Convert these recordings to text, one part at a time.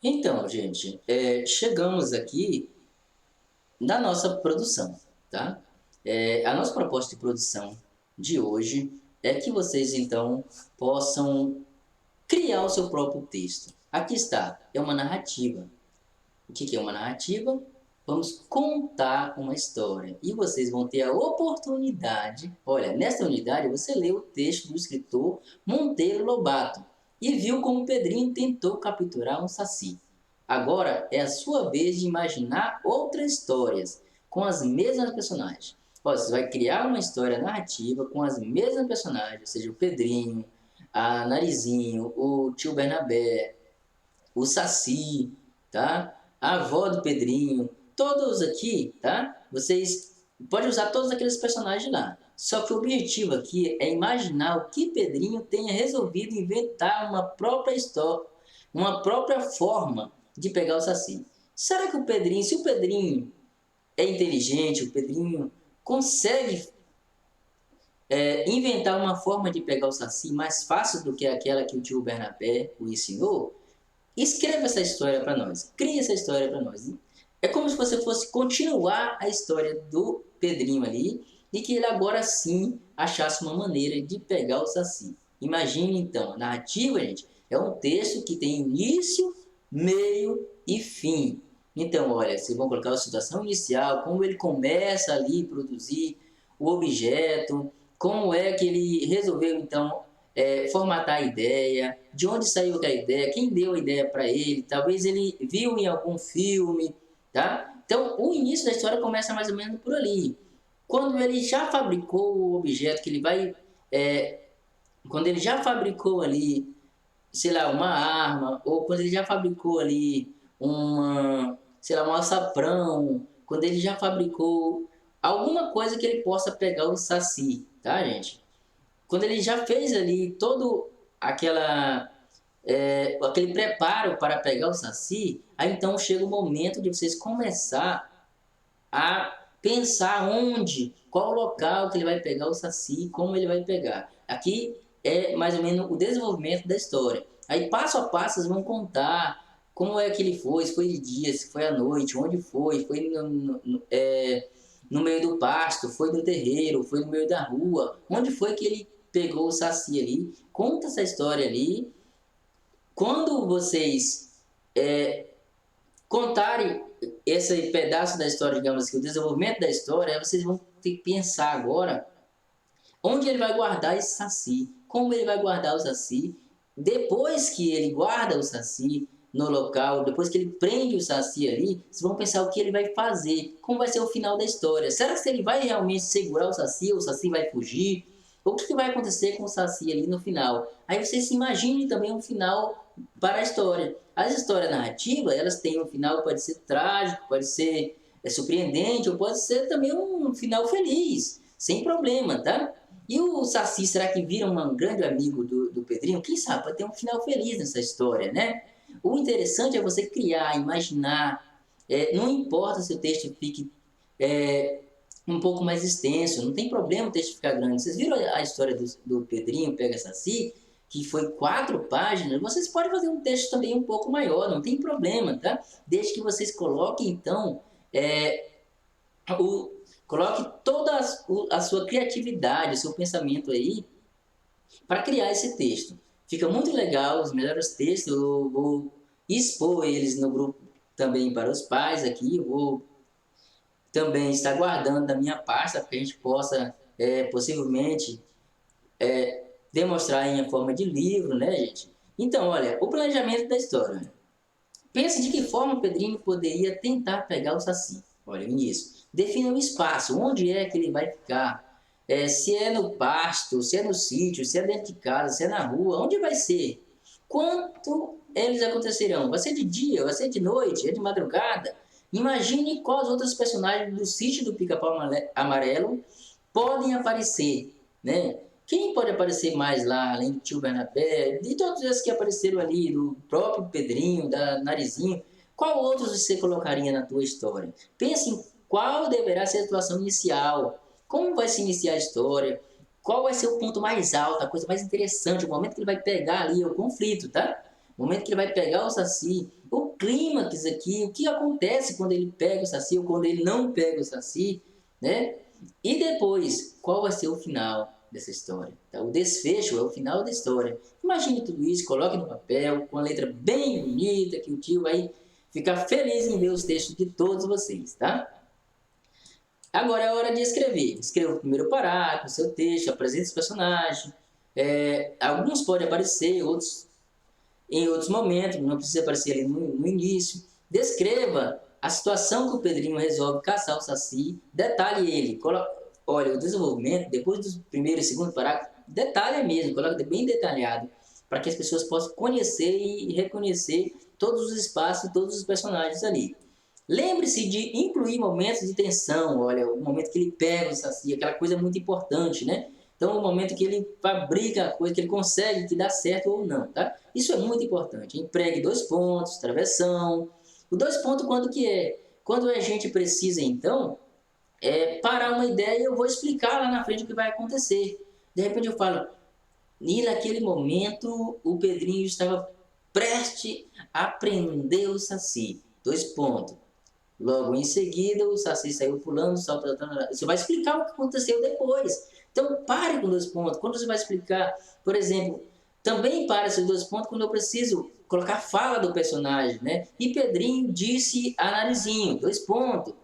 Então, gente, chegamos aqui na nossa produção, tá? A nossa proposta de produção de hoje é que vocês, então, possam criar o seu próprio texto. Aqui está, é uma narrativa. O que é uma narrativa? Vamos contar uma história e vocês vão ter a oportunidade. Olha, nesta unidade você leu o texto do escritor Monteiro Lobato e viu como Pedrinho tentou capturar um saci. Agora é a sua vez de imaginar outras histórias com as mesmas personagens. Olha, você vai criar uma história narrativa com as mesmas personagens, ou seja, o Pedrinho, a Narizinho, o tio Bernabé, o Saci, tá? A avó do Pedrinho, todos aqui, tá? Vocês podem usar todos aqueles personagens lá. Só que o objetivo aqui é imaginar o que Pedrinho tenha resolvido inventar uma própria história, uma própria forma de pegar o Saci. Será que o Pedrinho, se o Pedrinho é inteligente, o Pedrinho consegue inventar uma forma de pegar o Saci mais fácil do que aquela que o tio Bernabé o ensinou? Escreva essa história para nós. Crie essa história para nós. É como se você fosse continuar a história do Pedrinho ali e que ele agora sim achasse uma maneira de pegar o Saci. Imagine então, a narrativa, gente, é um texto que tem início, meio e fim. Então, olha, vocês vão colocar a situação inicial, como ele começa ali a produzir o objeto, como é que ele resolveu então formatar a ideia, de onde saiu aquela ideia, quem deu a ideia para ele, talvez ele viu em algum filme, tá? Então, o início da história começa mais ou menos por ali. Quando ele já fabricou o objeto que ele vai... quando ele já fabricou ali, sei lá, uma arma, ou quando ele já fabricou ali uma, sei lá, um açafrão, quando ele já fabricou alguma coisa que ele possa pegar o saci, tá, gente? Quando ele já fez ali todo aquela aquele preparo para pegar o saci, aí então chega o momento de vocês começar a pensar onde, qual local que ele vai pegar o saci, como ele vai pegar. Aqui é mais ou menos o desenvolvimento da história. Aí passo a passo vocês vão contar como é que ele foi, se foi de dia, se foi à noite, onde foi no meio do pasto, foi no terreiro, foi no meio da rua, onde foi que ele pegou o saci ali. Conta essa história ali. Quando vocês contarem esse pedaço da história, digamos assim, o desenvolvimento da história, vocês vão ter que pensar agora onde ele vai guardar esse saci, como ele vai guardar o saci. Depois que ele guarda o saci no local, depois que ele prende o saci ali, vocês vão pensar o que ele vai fazer, como vai ser o final da história. Será que ele vai realmente segurar o saci vai fugir? O que vai acontecer com o saci ali no final? Aí vocês se imaginem também um final para a história. As histórias narrativas, elas têm um final, pode ser trágico, pode ser surpreendente, ou pode ser também um final feliz, sem problema, tá? E o Saci, será que vira um grande amigo do Pedrinho? Quem sabe, pode ter um final feliz nessa história, né? O interessante é você criar, imaginar. Não importa se o texto fique um pouco mais extenso, não tem problema o texto ficar grande. Vocês viram a história do Pedrinho Pega Saci? Que foi 4 páginas, vocês podem fazer um texto também um pouco maior, não tem problema, tá? Desde que vocês coloquem, então, o, coloque toda a sua criatividade, o seu pensamento aí para criar esse texto. Fica muito legal, os melhores textos, eu vou expor eles no grupo também para os pais aqui, eu vou também estar guardando da minha pasta para que a gente possa, possivelmente, demonstrar em forma de livro, né, gente? Então, olha, o planejamento da história. Pense de que forma o Pedrinho poderia tentar pegar o Saci. Olha isso. Defina o espaço, onde é que ele vai ficar. Se é no pasto, se é no sítio, se é dentro de casa, se é na rua, onde vai ser? Quanto eles acontecerão? Vai ser de dia, vai ser de noite, é de madrugada? Imagine quais outros personagens do sítio do Pica-Pau Amarelo podem aparecer, né? Quem pode aparecer mais lá, além do tio Bernabé, de todos esses que apareceram ali, do próprio Pedrinho, da Narizinho, qual outros você colocaria na tua história? Pense em qual deverá ser a situação inicial, como vai se iniciar a história, qual vai ser o ponto mais alto, a coisa mais interessante, o momento que ele vai pegar ali, o conflito, tá? O momento que ele vai pegar o Saci, clímax aqui, o que acontece quando ele pega o Saci ou quando ele não pega o Saci, né? E depois, qual vai ser o final dessa história? Tá? O desfecho é o final da história. Imagine tudo isso, coloque no papel, com a letra bem bonita, que o tio vai ficar feliz em ver os textos de todos vocês, tá? Agora é a hora de escrever. Escreva o primeiro parágrafo, o seu texto, apresente os personagens. Alguns podem aparecer, outros em outros momentos, não precisa aparecer ali no início. Descreva a situação que o Pedrinho resolve caçar o Saci, detalhe ele. Olha, o desenvolvimento, depois do primeiro e segundo parágrafo, detalhe mesmo, coloca bem detalhado, para que as pessoas possam conhecer e reconhecer todos os espaços, todos os personagens ali. Lembre-se de incluir momentos de tensão, olha, o momento que ele pega o Saci, aquela coisa muito importante, né? Então, o momento que ele fabrica a coisa, que ele consegue que dá certo ou não, tá? Isso é muito importante. Empregue 2 pontos, travessão. O 2 pontos quando que é? Quando a gente precisa, então, parar uma ideia e eu vou explicar lá na frente o que vai acontecer. De repente eu falo, e naquele momento o Pedrinho estava prestes a prender o Saci. 2 pontos. Logo em seguida, o Saci saiu pulando, saltando. Você vai explicar o que aconteceu depois. Então, pare com 2 pontos. Quando você vai explicar, por exemplo, também para esses 2 pontos quando eu preciso colocar a fala do personagem, né? E Pedrinho disse a Narizinho, 2 pontos.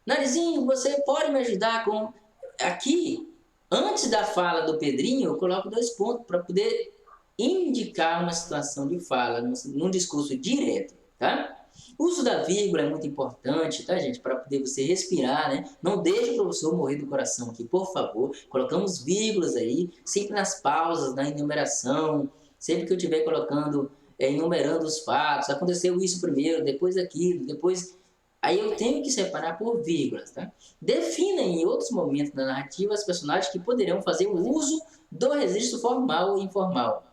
Narizinho, você pode me ajudar com... Aqui, antes da fala do Pedrinho, eu coloco 2 pontos para poder indicar uma situação de fala, num discurso direto, tá? O uso da vírgula é muito importante, tá, gente? Para poder você respirar, né? Não deixe o professor morrer do coração aqui, por favor. Colocamos vírgulas aí, sempre nas pausas, na enumeração, sempre que eu estiver colocando, enumerando os fatos. Aconteceu isso primeiro, depois aquilo, depois... Aí eu tenho que separar por vírgulas, tá? Defina em outros momentos da narrativa os personagens que poderão fazer o uso do registro formal ou informal.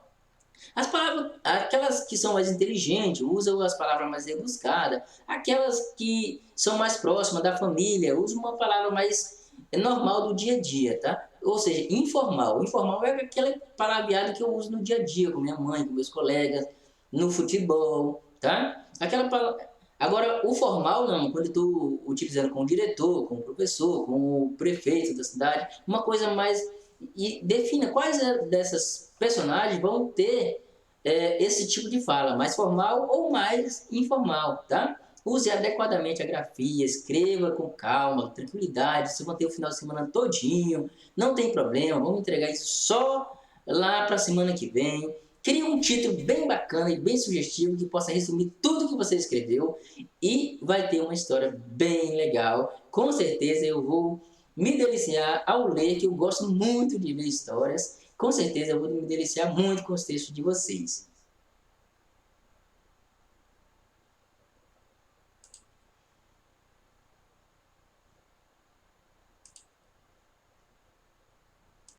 As palavras, aquelas que são mais inteligentes, usam as palavras mais rebuscadas. Aquelas que são mais próximas da família, usam uma palavra mais normal do dia a dia, tá? Ou seja, informal. Informal é aquela palavreada que eu uso no dia a dia, com minha mãe, com meus colegas, no futebol, tá? Aquela palavra... Agora, o formal não, quando eu estou utilizando com o diretor, com o professor, com o prefeito da cidade, uma coisa mais... E defina quais dessas personagens vão ter esse tipo de fala, mais formal ou mais informal, tá? Use adequadamente a grafia, escreva com calma, tranquilidade, você manter o final de semana todinho, não tem problema, vamos entregar isso só lá para a semana que vem. Crie um título bem bacana e bem sugestivo que possa resumir tudo que você escreveu e vai ter uma história bem legal. Com certeza eu vou me deliciar ao ler, que eu gosto muito de ler histórias. Com certeza eu vou me deliciar muito com os textos de vocês.